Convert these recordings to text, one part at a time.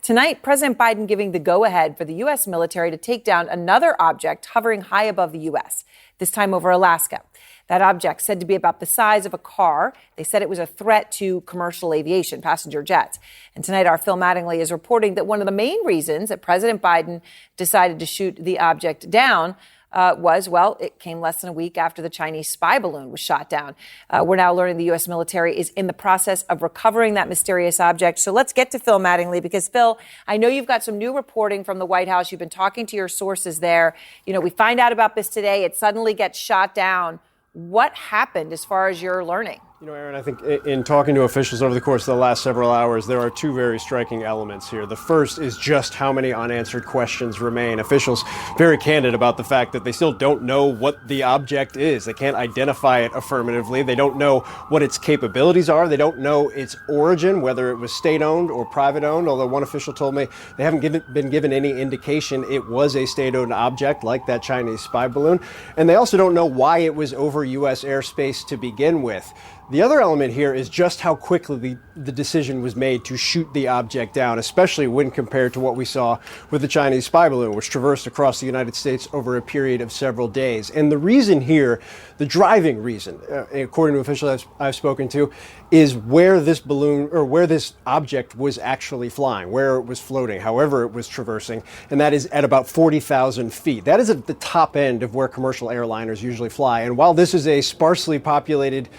Tonight, President Biden giving the go-ahead for the U.S. military to take down another object hovering high above the U.S., this time over Alaska. That object said to be about the size of a car. They said it was a threat to commercial aviation, passenger jets. And tonight, our Phil Mattingly is reporting that one of the main reasons that President Biden decided to shoot the object down it came less than a week after the Chinese spy balloon was shot down. We're now learning the U.S. military is in the process of recovering that mysterious object. So let's get to Phil Mattingly, because, Phil, I know you've got some new reporting from the White House. You've been talking to your sources there. You know, we find out about this today. It suddenly gets shot down. What happened as far as your learning? You know, Aaron, I think in talking to officials over the course of the last several hours, there are two very striking elements here. The first is just how many unanswered questions remain. Officials very candid about the fact that they still don't know what the object is. They can't identify it affirmatively. They don't know what its capabilities are. They don't know its origin, whether it was state-owned or private-owned, although one official told me they haven't been given any indication it was a state-owned object like that Chinese spy balloon. And they also don't know why it was over U.S. airspace to begin with. The other element here is just how quickly the decision was made to shoot the object down, especially when compared to what we saw with the Chinese spy balloon, which traversed across the United States over a period of several days. And the reason here, the driving reason, according to officials I've spoken to, is where this balloon or where this object was actually flying, where it was floating, however it was traversing, and that is at about 40,000 feet. That is at the top end of where commercial airliners usually fly. And while this is a sparsely populated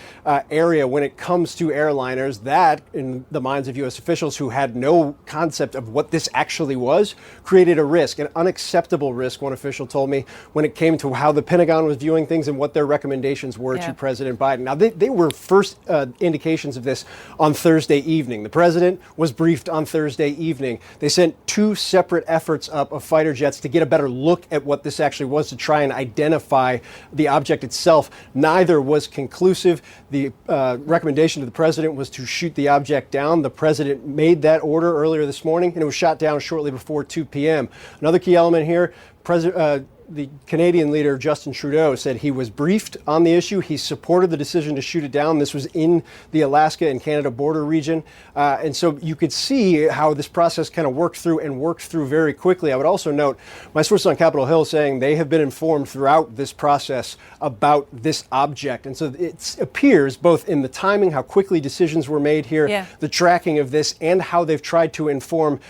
area when it comes to airliners, that, in the minds of U.S. officials who had no concept of what this actually was, created a risk, an unacceptable risk, one official told me, when it came to how the Pentagon was viewing things and what their recommendations were to President Biden. Now, they were first indications of this on Thursday evening. The president was briefed on Thursday evening. They sent two separate efforts up of fighter jets to get a better look at what this actually was, to try and identify the object itself. Neither was conclusive. The recommendation to the president was to shoot the object down. The president made that order earlier this morning, and it was shot down shortly before 2 p.m. Another key element here, the Canadian leader, Justin Trudeau, said he was briefed on the issue. He supported the decision to shoot it down. This was in the Alaska and Canada border region. And so you could see how this process kind of worked through very quickly. I would also note my sources on Capitol Hill saying they have been informed throughout this process about this object. And so it appears both in the timing, how quickly decisions were made here, the tracking of this, and how they've tried to inform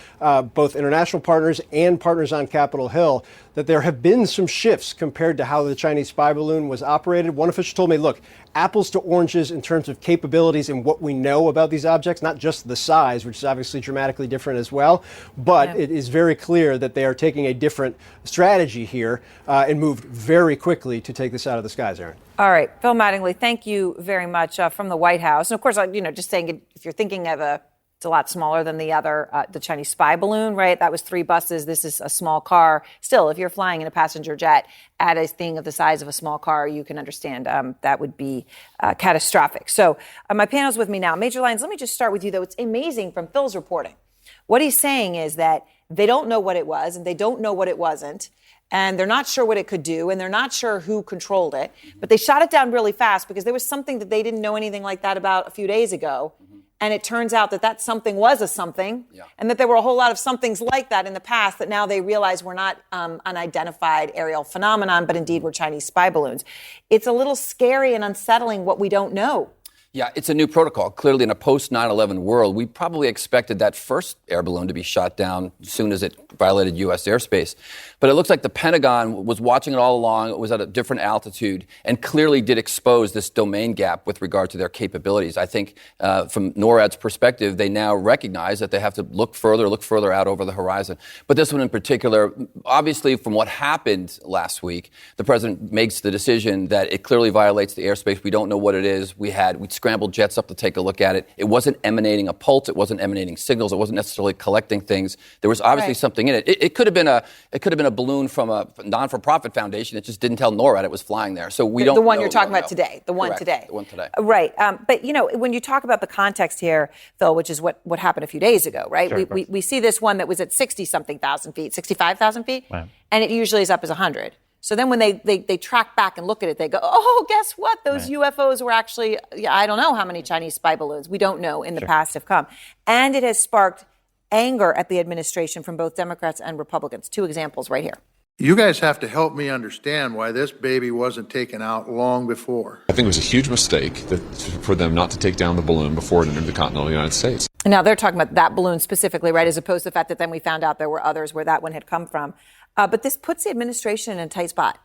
both international partners and partners on Capitol Hill that there have been some shifts compared to how the Chinese spy balloon was operated. One official told me, look, apples to oranges in terms of capabilities and what we know about these objects, not just the size, which is obviously dramatically different as well, but it is very clear that they are taking a different strategy here and moved very quickly to take this out of the skies, Aaron. All right. Phil Mattingly, thank you very much from the White House. And of course, just saying, if you're thinking of it's a lot smaller than the other, the Chinese spy balloon, right? That was 3 buses. This is a small car. Still, if you're flying in a passenger jet at a thing of the size of a small car, you can understand that would be catastrophic. So my panel's with me now. Major Lyons, let me just start with you, though. It's amazing from Phil's reporting. What he's saying is that they don't know what it was, and they don't know what it wasn't. And they're not sure what it could do, and they're not sure who controlled it. But they shot it down really fast because there was something that they didn't know anything like that about a few days ago. And it turns out that something was a something, and that there were a whole lot of somethings like that in the past that now they realize were not unidentified aerial phenomenon, but indeed were Chinese spy balloons. It's a little scary and unsettling what we don't know. Yeah, it's a new protocol. Clearly, in a post-9/11 world, we probably expected that first air balloon to be shot down as soon as it violated U.S. airspace. But it looks like the Pentagon was watching it all along. It was at a different altitude and clearly did expose this domain gap with regard to their capabilities. I think from NORAD's perspective, they now recognize that they have to look further out over the horizon. But this one in particular, obviously from what happened last week, the president makes the decision that it clearly violates the airspace. We don't know what it is. We scrambled jets up to take a look at it. It wasn't emanating a pulse. It wasn't emanating signals. It wasn't necessarily collecting things. There was obviously something in it. It could have been a balloon from a non-for-profit foundation. It just didn't tell NORAD it was flying there. So we don't know. The one you're talking about today. The one today. Right. But, when you talk about the context here, Phil, which is what happened a few days ago, right? Sure, we see this one that was at 60-something thousand feet, 65,000 feet, and it usually is up as 100. So then when they track back and look at it, they go, oh, guess what? Those UFOs were actually, I don't know how many Chinese spy balloons. We don't know in the past have come. And it has sparked anger at the administration from both Democrats and Republicans. Two examples right here. You guys have to help me understand why this baby wasn't taken out long before. I think it was a huge mistake for them not to take down the balloon before it entered the continental United States. Now, they're talking about that balloon specifically, right, as opposed to the fact that then we found out there were others where that one had come from. But this puts the administration in a tight spot.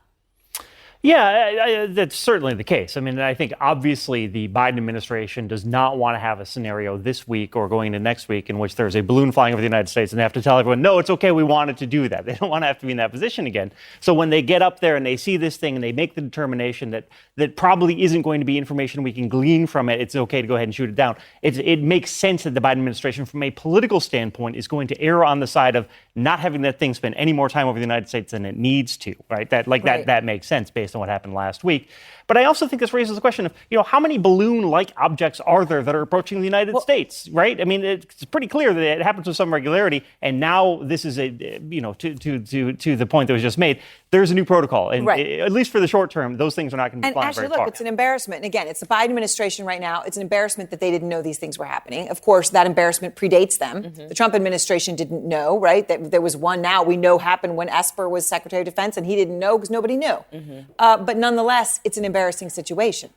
Yeah, that's certainly the case. I mean, I think obviously the Biden administration does not want to have a scenario this week or going into next week in which there's a balloon flying over the United States and they have to tell everyone, no, it's okay, we wanted to do that. They don't want to have to be in that position again. So when they get up there and they see this thing and they make the determination that probably isn't going to be information we can glean from it, it's okay to go ahead and shoot it down. It makes sense that the Biden administration, from a political standpoint, is going to err on the side of not having that thing spend any more time over the United States than it needs to, right? That makes sense based on what happened last week. But I also think this raises the question of, how many balloon-like objects are there that are approaching the United States, right? I mean, it's pretty clear that it happens with some regularity, and now this is to the point that was just made. There's a new protocol, and at least for the short term, those things are not going to be flying very far. And actually, look, it's an embarrassment. And again, it's the Biden administration right now. It's an embarrassment that they didn't know these things were happening. Of course, that embarrassment predates them. Mm-hmm. The Trump administration didn't know, right? That there was one now we know happened when Esper was Secretary of Defense, and he didn't know because nobody knew. Mm-hmm. But nonetheless, it's an embarrassing situation.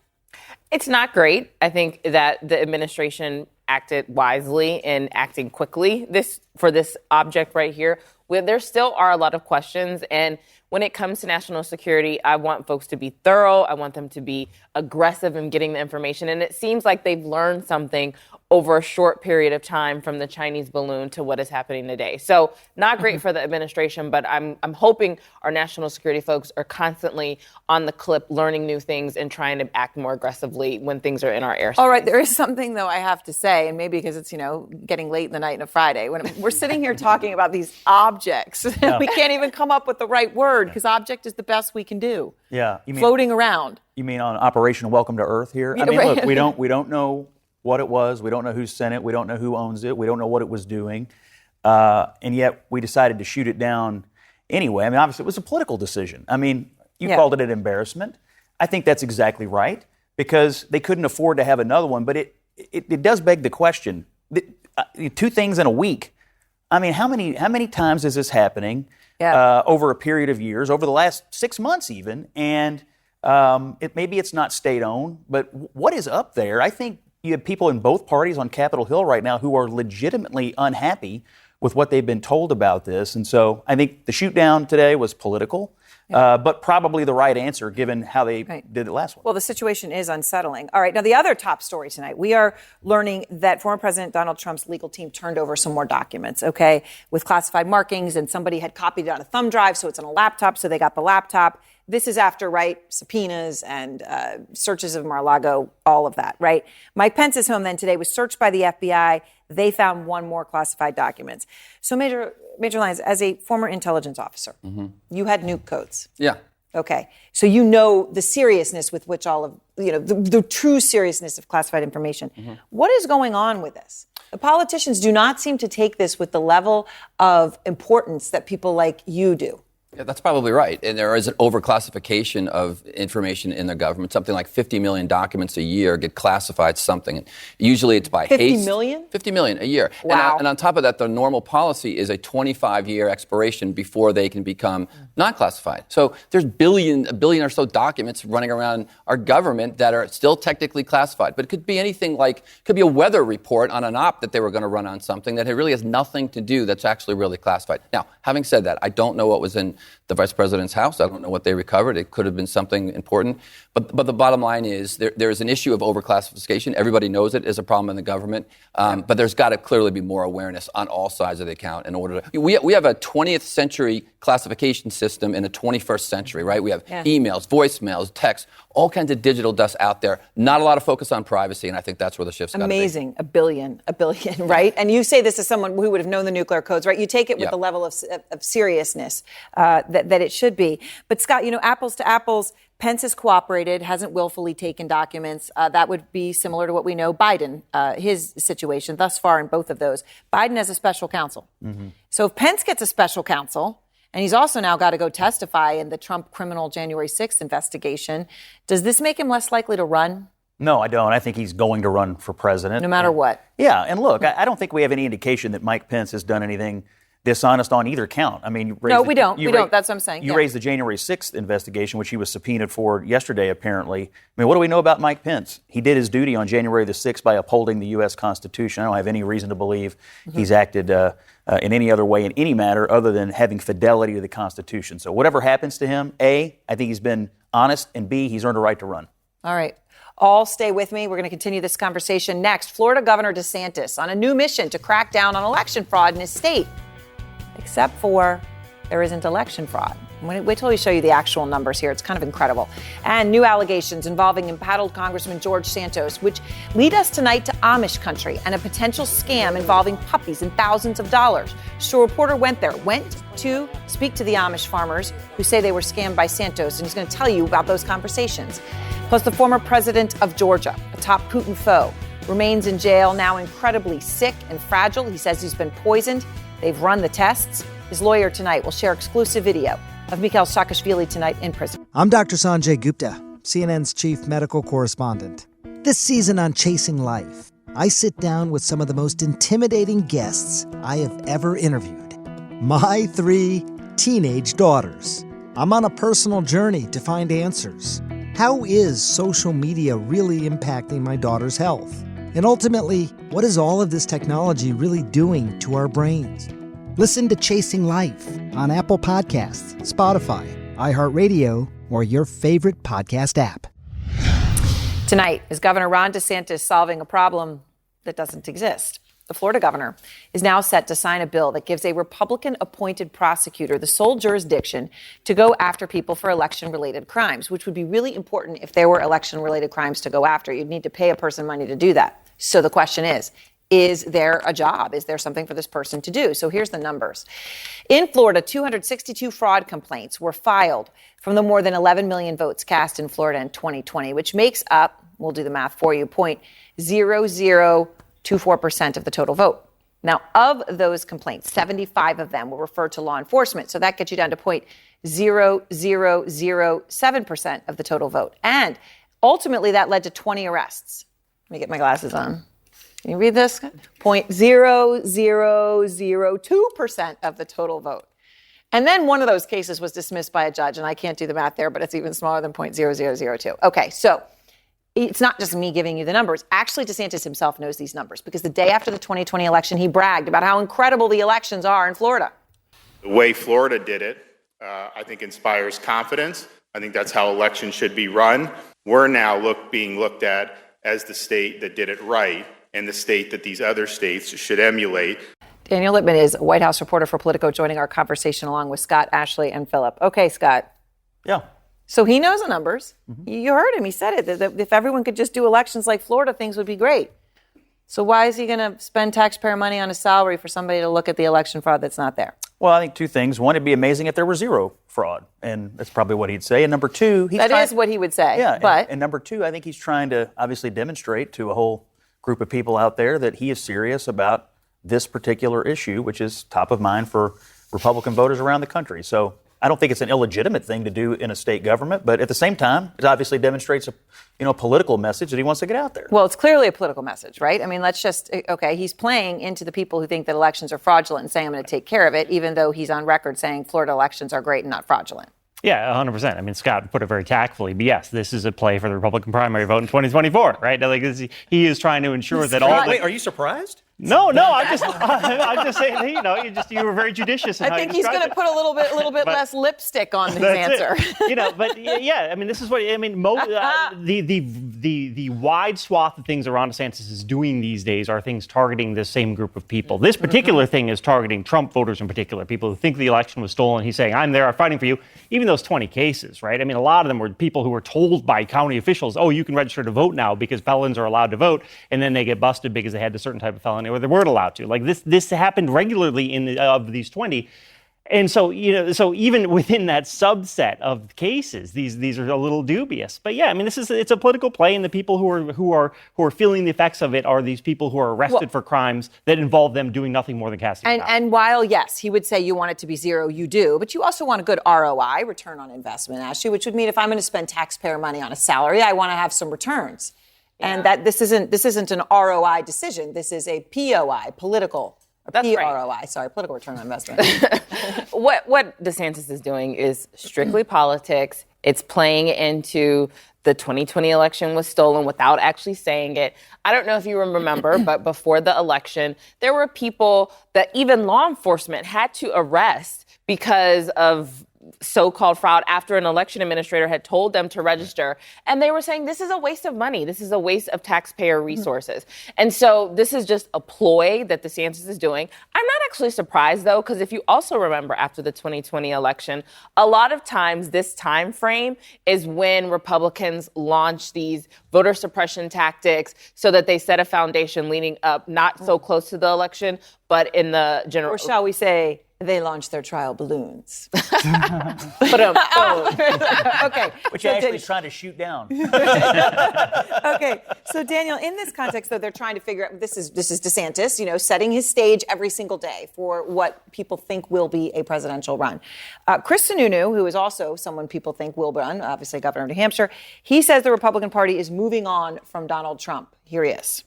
It's not great. I think that the administration acted wisely in acting quickly for this object right here. There still are a lot of questions. And when it comes to national security, I want folks to be thorough. I want them to be aggressive in getting the information. And it seems like they've learned something over a short period of time from the Chinese balloon to what is happening today. So not great for the administration, but I'm hoping our national security folks are constantly on the clip, learning new things and trying to act more aggressively when things are in our airspace. All right, there is something, though, I have to say, and maybe because it's, getting late in the night on a Friday, when we're sitting here talking about these objects, we can't even come up with the right word because object is the best we can do. Yeah. Floating around. You mean on Operation Welcome to Earth here? I mean, look, we don't know what it was. We don't know who sent it. We don't know who owns it. We don't know what it was doing. And yet we decided to shoot it down anyway. I mean, obviously, it was a political decision. I mean, you called it an embarrassment. I think that's exactly right because they couldn't afford to have another one. But it does beg the question, two things in a week. I mean, how many times is this happening over a period of years, over the last 6 months even? And maybe it's not state-owned, but what is up there? I think you have people in both parties on Capitol Hill right now who are legitimately unhappy with what they've been told about this. And so I think the shoot down today was political, but probably the right answer given how they did it last one. Well, the situation is unsettling. All right. Now, the other top story tonight, we are learning that former President Donald Trump's legal team turned over some more documents, with classified markings, and somebody had copied it on a thumb drive, so it's on a laptop, so they got the laptop. This is after, subpoenas and searches of Mar-a-Lago, all of that, right? Mike Pence's home then today was searched by the FBI. They found one more classified documents. So Major Lyons, as a former intelligence officer, you had nuke codes. Yeah. Okay. So you know the seriousness with which all of, the true seriousness of classified information. What is going on with this? The politicians do not seem to take this with the level of importance that people like you do. Yeah, that's probably right. And there is an overclassification of information in the government. Something like 50 million documents a year get classified something. Usually it's by 50 haste. million? 50 million a year. Wow. And on top of that, the normal policy is a 25-year expiration before they can become non-classified. So there's a billion or so documents running around our government that are still technically classified. But it could be anything could be a weather report on an op that they were going to run on something that really has nothing to do that's actually really classified. Now, having said that, I don't know what was in the vice president's house. I don't know what they recovered. It could have been something important. But the bottom line is there is an issue of overclassification. Everybody knows it is a problem in the government. But there's got to clearly be more awareness on all sides of the account in order to... We have a 20th century classification system in the 21st century, right? We have emails, voicemails, texts, all kinds of digital dust out there. Not a lot of focus on privacy, and I think that's where the shift's got to be. Amazing. A billion, right? And you say this as someone who would have known the nuclear codes, right? You take it with the level of seriousness that it should be. But Scott, apples to apples, Pence has cooperated, hasn't willfully taken documents. That would be similar to what we know Biden, his situation thus far in both of those. Biden has a special counsel. So if Pence gets a special counsel, and he's also now got to go testify in the Trump criminal January 6th investigation, does this make him less likely to run? No, I don't. I think he's going to run for president. No matter what. Yeah, and look, I don't think we have any indication that Mike Pence has done anything dishonest on either count. I mean, No, we don't. We don't. That's what I'm saying. You Yeah. raised the January 6th investigation, which he was subpoenaed for yesterday, apparently. I mean, what do we know about Mike Pence? He did his duty on January the 6th by upholding the U.S. Constitution. I don't have any reason to believe he's acted in any other way in any matter other than having fidelity to the Constitution. So whatever happens to him, A, I think he's been honest, and B, he's earned a right to run. All right. All stay with me. We're going to continue this conversation next. Florida Governor DeSantis on a new mission to crack down on election fraud in his state. Except for there isn't election fraud. Wait till we show you the actual numbers here. It's kind of incredible. And new allegations involving embattled Congressman George Santos, which lead us tonight to Amish country and a potential scam involving puppies and thousands of dollars. So a reporter went to speak to the Amish farmers who say they were scammed by Santos, and he's going to tell you about those conversations. Plus, the former president of Georgia, a top Putin foe, remains in jail, now incredibly sick and fragile. He says he's been poisoned. They've run the tests. His lawyer tonight will share exclusive video of Mikhail Saakashvili tonight in prison. I'm Dr. Sanjay Gupta, CNN's chief medical correspondent. This season on Chasing Life, I sit down with some of the most intimidating guests I have ever interviewed. My 3 teenage daughters. I'm on a personal journey to find answers. How is social media really impacting my daughter's health? And ultimately, what is all of this technology really doing to our brains? Listen to Chasing Life on Apple Podcasts, Spotify, iHeartRadio, or your favorite podcast app. Tonight, is Governor Ron DeSantis solving a problem that doesn't exist? The Florida governor is now set to sign a bill that gives a Republican-appointed prosecutor the sole jurisdiction to go after people for election-related crimes, which would be really important if there were election-related crimes to go after. You'd need to pay a person money to do that. So the question is there a job? Is there something for this person to do? So here's the numbers. In Florida, 262 fraud complaints were filed from the more than 11 million votes cast in Florida in 2020, which makes up, we'll do the math for you, 0.0024% of the total vote. Now, of those complaints, 75 of them will refer to law enforcement. So that gets you down to 0.0007% of the total vote. And ultimately, that led to 20 arrests. Let me get my glasses on. Can you read this? 0.0002% of the total vote. And then one of those cases was dismissed by a judge, and I can't do the math there, but it's even smaller than 0.0002. Okay, so it's not just me giving you the numbers. Actually, DeSantis himself knows these numbers because the day after the 2020 election, he bragged about how incredible the elections are in Florida. The way Florida did it, I think, inspires confidence. I think that's how elections should be run. We're now being looked at as the state that did it right and the state that these other states should emulate. Daniel Littman is a White House reporter for Politico, joining our conversation along with Scott, Ashley, and Philip. Okay, Scott. Yeah. So he knows the numbers. Mm-hmm. You heard him. He said it. That if everyone could just do elections like Florida, things would be great. So why is he going to spend taxpayer money on a salary for somebody to look at the election fraud that's not there? Well, I think 2 things. One, it'd be amazing if there were zero fraud, and that's probably what he'd say. And number 2, that is what he would say. Yeah, but and number 2, I think he's trying to obviously demonstrate to a whole group of people out there that he is serious about this particular issue, which is top of mind for Republican voters around the country. So I don't think it's an illegitimate thing to do in a state government, but at the same time, it obviously demonstrates a political message that he wants to get out there. Well, it's clearly a political message, right? I mean, he's playing into the people who think that elections are fraudulent and saying I'm going to take care of it, even though he's on record saying Florida elections are great and not fraudulent. Yeah, 100%. I mean, Scott put it very tactfully, but yes, this is a play for the Republican primary vote in 2024, right? Like, he is trying to ensure that all. Wait, are you surprised? No, I'm just saying. You were very judicious. I think he's going to put a little bit less lipstick on his answer. But yeah, I mean, this is what I mean. The wide swath of things that Ron DeSantis is doing these days are things targeting this same group of people. This particular thing is targeting Trump voters in particular, people who think the election was stolen. He's saying, "I'm there, I'm fighting for you." Even those 20 cases, right? I mean, a lot of them were people who were told by county officials, "Oh, you can register to vote now because felons are allowed to vote," and then they get busted because they had a certain type of felony or they weren't allowed to. Like this happened regularly of these 20. And so, so even within that subset of cases, these are a little dubious. But yeah, I mean, it's a political play, and the people who are feeling the effects of it are these people who are arrested for crimes that involve them doing nothing more than casting ballots. And while, yes, he would say you want it to be zero, you do, but you also want a good ROI, return on investment, Ashley, which would mean if I'm going to spend taxpayer money on a salary, I want to have some returns. And that this isn't an ROI decision. This is a POI, political. That's PROI, right. Sorry, political return on investment. What DeSantis is doing is strictly politics. It's playing into the 2020 election was stolen without actually saying it. I don't know if you remember, but before the election, there were people that even law enforcement had to arrest because of so-called fraud after an election administrator had told them to register. And they were saying, this is a waste of money. This is a waste of taxpayer resources. And so this is just a ploy that DeSantis is doing. I'm not actually surprised, though, because if you also remember after the 2020 election, a lot of times this time frame is when Republicans launch these voter suppression tactics so that they set a foundation leading up, not so close to the election, but in the general. Or shall we say, they launched their trial balloons. Okay. Which actually is trying to shoot down. Okay. So Daniel, in this context, though, they're trying to figure out, this is DeSantis, setting his stage every single day for what people think will be a presidential run. Chris Sununu, who is also someone people think will run, obviously governor of New Hampshire, he says the Republican Party is moving on from Donald Trump. Here he is.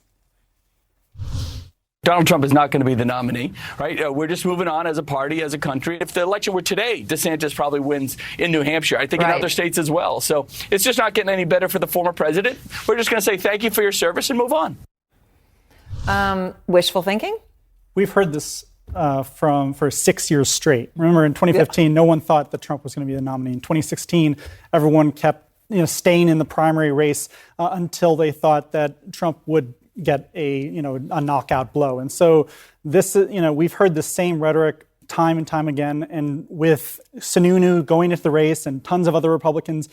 Donald Trump is not going to be the nominee, right? We're just moving on as a party, as a country. If the election were today, DeSantis probably wins in New Hampshire. I think in other states as well. So it's just not getting any better for the former president. We're just going to say thank you for your service and move on. Wishful thinking? We've heard this for 6 years straight. Remember, in 2015, no one thought that Trump was going to be the nominee. In 2016, everyone kept staying in the primary race until they thought that Trump would get a knockout blow. And so this, we've heard the same rhetoric time and time again. And with Sununu going into the race and tons of other Republicans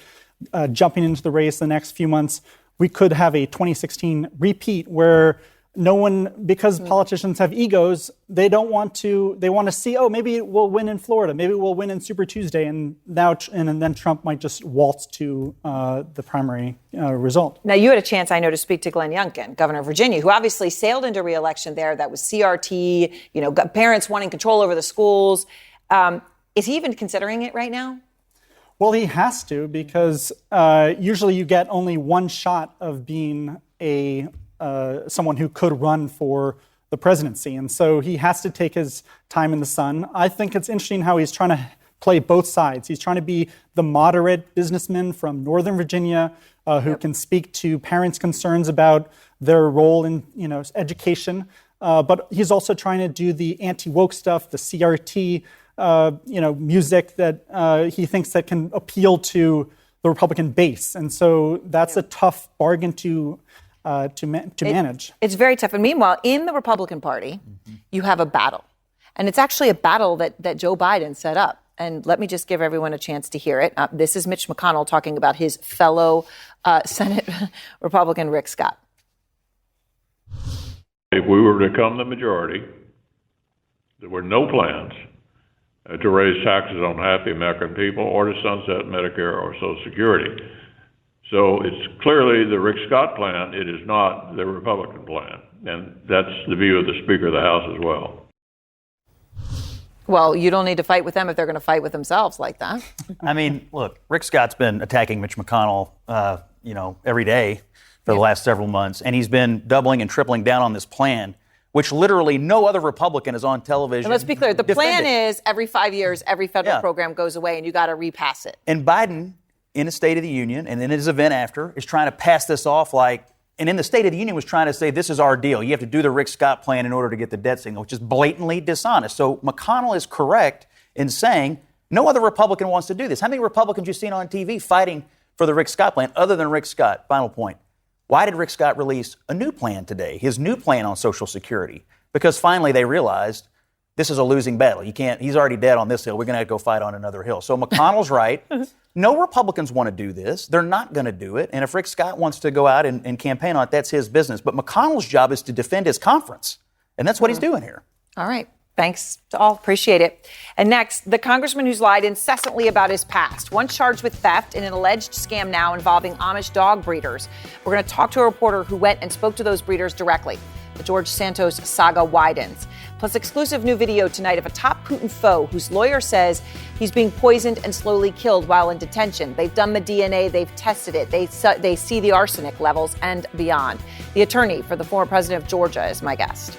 jumping into the race the next few months, we could have a 2016 repeat where no one, because politicians have egos, they want to see, maybe we'll win in Florida, maybe we'll win in Super Tuesday, and then Trump might just waltz to the primary result. Now, you had a chance, I know, to speak to Glenn Youngkin, governor of Virginia, who obviously sailed into re-election there. That was CRT, parents wanting control over the schools. Is he even considering it right now? Well, he has to, because usually you get only one shot of being someone who could run for the presidency. And so he has to take his time in the sun. I think it's interesting how he's trying to play both sides. He's trying to be the moderate businessman from Northern Virginia who can speak to parents' concerns about their role in education. But he's also trying to do the anti-woke stuff, the CRT, music that he thinks that can appeal to the Republican base. And so that's a tough bargain to manage. It's very tough. And meanwhile, in the Republican Party, you have a battle. And it's actually a battle that Joe Biden set up. And let me just give everyone a chance to hear it. This is Mitch McConnell talking about his fellow Senate Republican Rick Scott. If we were to become the majority, there were no plans to raise taxes on happy American people or to sunset Medicare or Social Security. So it's clearly the Rick Scott plan. It is not the Republican plan. And that's the view of the Speaker of the House as well. Well, you don't need to fight with them if they're going to fight with themselves like that. I mean, look, Rick Scott's been attacking Mitch McConnell, every day for the last several months. And he's been doubling and tripling down on this plan, which literally no other Republican is on television. And let's be clear. The plan defending. is every 5 years, every federal program goes away and you got to repass it. And Biden, in a State of the Union and in his event after, is trying to pass this off and in the State of the Union was trying to say, this is our deal. You have to do the Rick Scott plan in order to get the debt signal, which is blatantly dishonest. So McConnell is correct in saying no other Republican wants to do this. How many Republicans you've seen on TV fighting for the Rick Scott plan other than Rick Scott? Final point. Why did Rick Scott release a new plan today, his new plan on Social Security? Because finally they realized this is a losing battle. He's already dead on this hill. We're going to have to go fight on another hill. So McConnell's right. No Republicans want to do this. They're not going to do it. And if Rick Scott wants to go out and campaign on it, that's his business. But McConnell's job is to defend his conference. And that's what he's doing here. All right. Thanks to all. Appreciate it. And next, the congressman who's lied incessantly about his past, once charged with theft in an alleged scam now involving Amish dog breeders. We're going to talk to a reporter who went and spoke to those breeders directly. The George Santos saga widens. Plus, exclusive new video tonight of a top Putin foe whose lawyer says he's being poisoned and slowly killed while in detention. They've done the DNA, they've tested it, they see the arsenic levels and beyond. The attorney for the former president of Georgia is my guest.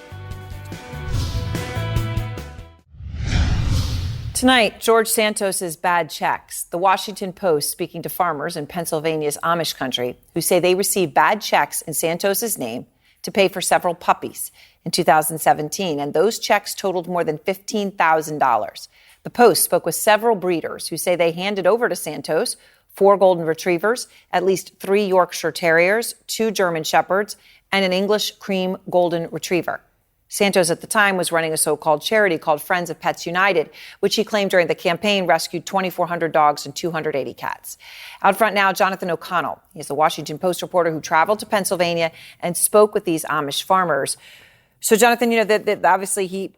Tonight, George Santos's bad checks. The Washington Post speaking to farmers in Pennsylvania's Amish country who say they received bad checks in Santos's name to pay for several puppies in 2017, and those checks totaled more than $15,000. The Post spoke with several breeders who say they handed over to Santos 4 golden retrievers, at least 3 Yorkshire Terriers, 2 German Shepherds, and an English cream golden retriever. Santos at the time was running a so-called charity called Friends of Pets United, which he claimed during the campaign rescued 2,400 dogs and 280 cats. Out front now, Jonathan O'Connell. He's the Washington Post reporter who traveled to Pennsylvania and spoke with these Amish farmers. So, Jonathan, that obviously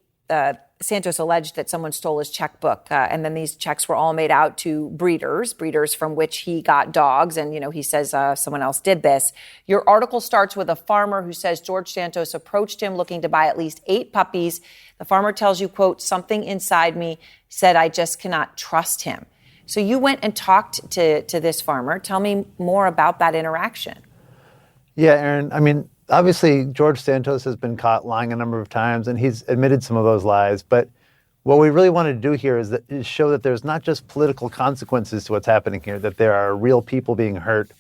Santos alleged that someone stole his checkbook, and then these checks were all made out to breeders from which he got dogs, and, he says someone else did this. Your article starts with a farmer who says George Santos approached him looking to buy at least 8 puppies. The farmer tells you, quote, something inside me said I just cannot trust him. So you went and talked to this farmer. Tell me more about that interaction. Yeah, Aaron, obviously, George Santos has been caught lying a number of times, and he's admitted some of those lies. But what we really wanted to do here is show that there's not just political consequences to what's happening here, that there are real people being hurt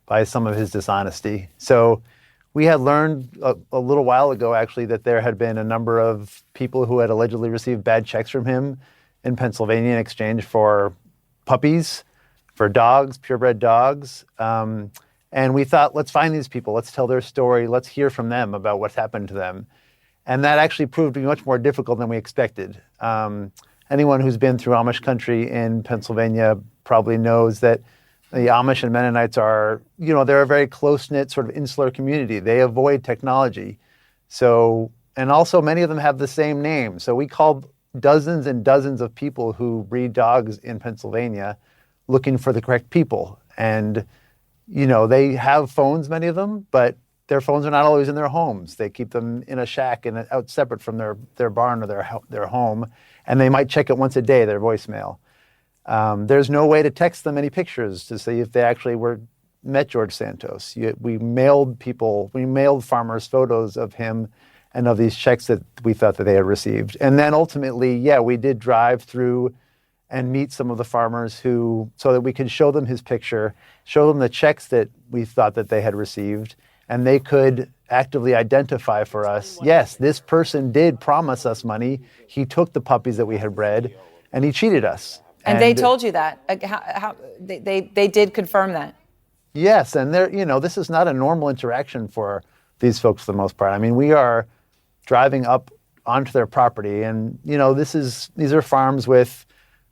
by some of his dishonesty. So we had learned a little while ago, actually, that there had been a number of people who had allegedly received bad checks from him in Pennsylvania in exchange for puppies, for dogs, purebred dogs. And we thought, let's find these people, let's tell their story, let's hear from them about what's happened to them. And that actually proved to be much more difficult than we expected. Anyone who's been through Amish country in Pennsylvania probably knows that the Amish and Mennonites are, they're a very close-knit sort of insular community. They avoid technology. So, and also many of them have the same name. So we called dozens and dozens of people who breed dogs in Pennsylvania looking for the correct people. And they have phones, many of them, but their phones are not always in their homes. They keep them in a shack and out separate from their barn or their home, and they might check it once a day, their voicemail. There's no way to text them any pictures to see if they actually met George Santos. We mailed farmers photos of him and of these checks that we thought that they had received. And then ultimately, we did drive through and meet some of the farmers so that we could show them his picture, show them the checks that we thought that they had received, and they could actively identify for us, yes, this person did promise us money. He took the puppies that we had bred, and he cheated us. And they told you that? How they did confirm that? Yes, and this is not a normal interaction for these folks for the most part. We are driving up onto their property, and these are farms with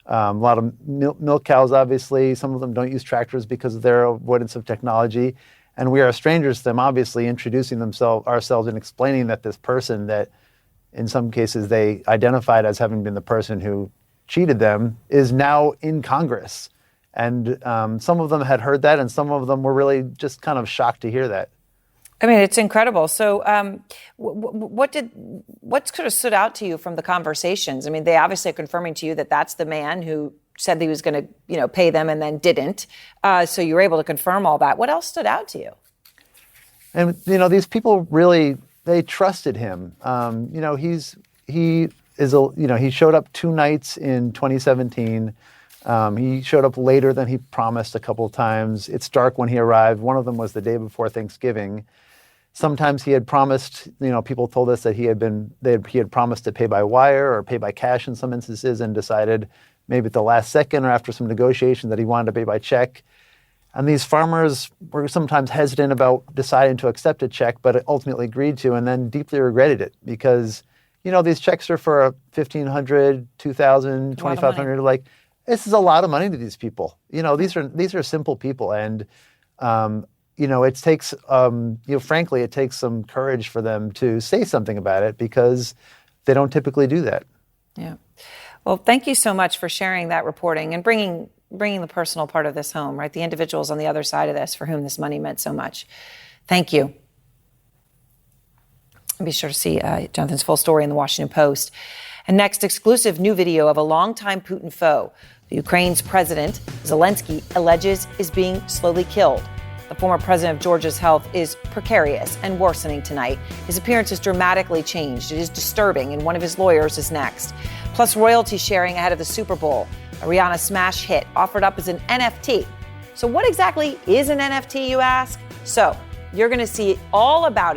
a lot of milk cows, obviously. Some of them don't use tractors because of their avoidance of technology. And we are strangers to them, obviously, introducing ourselves and explaining that this person that in some cases they identified as having been the person who cheated them is now in Congress. And some of them had heard that, and some of them were really just kind of shocked to hear that. It's incredible. So what sort of stood out to you from the conversations? They obviously are confirming to you that that's the man who said that he was going to, pay them and then didn't. So you were able to confirm all that. What else stood out to you? And, these people really, they trusted him. He showed up 2 nights in 2017. He showed up later than he promised a couple of times. It's dark when he arrived. One of them was the day before Thanksgiving. Sometimes he had promised, people told us that he had promised to pay by wire or pay by cash in some instances, and decided maybe at the last second or after some negotiation that he wanted to pay by check. And these farmers were sometimes hesitant about deciding to accept a check, but ultimately agreed to, and then deeply regretted it because, these checks are for $1,500, $2,000, $2,500. This is a lot of money to these people. These are simple people, and it takes, frankly, it takes some courage for them to say something about it because they don't typically do that. Yeah. Well, thank you so much for sharing that reporting and bringing the personal part of this home, right? The individuals on the other side of this for whom this money meant so much. Thank you. And be sure to see Jonathan's full story in the Washington Post. And next, exclusive new video of a longtime Putin foe. Ukraine's president, Zelensky, alleges is being slowly killed. The former president of Georgia's health is precarious and worsening tonight. His appearance has dramatically changed. It is disturbing, and one of his lawyers is next. Plus, royalty sharing ahead of the Super Bowl. A Rihanna smash hit offered up as an NFT. So what exactly is an NFT, you ask? So you're going to see all about it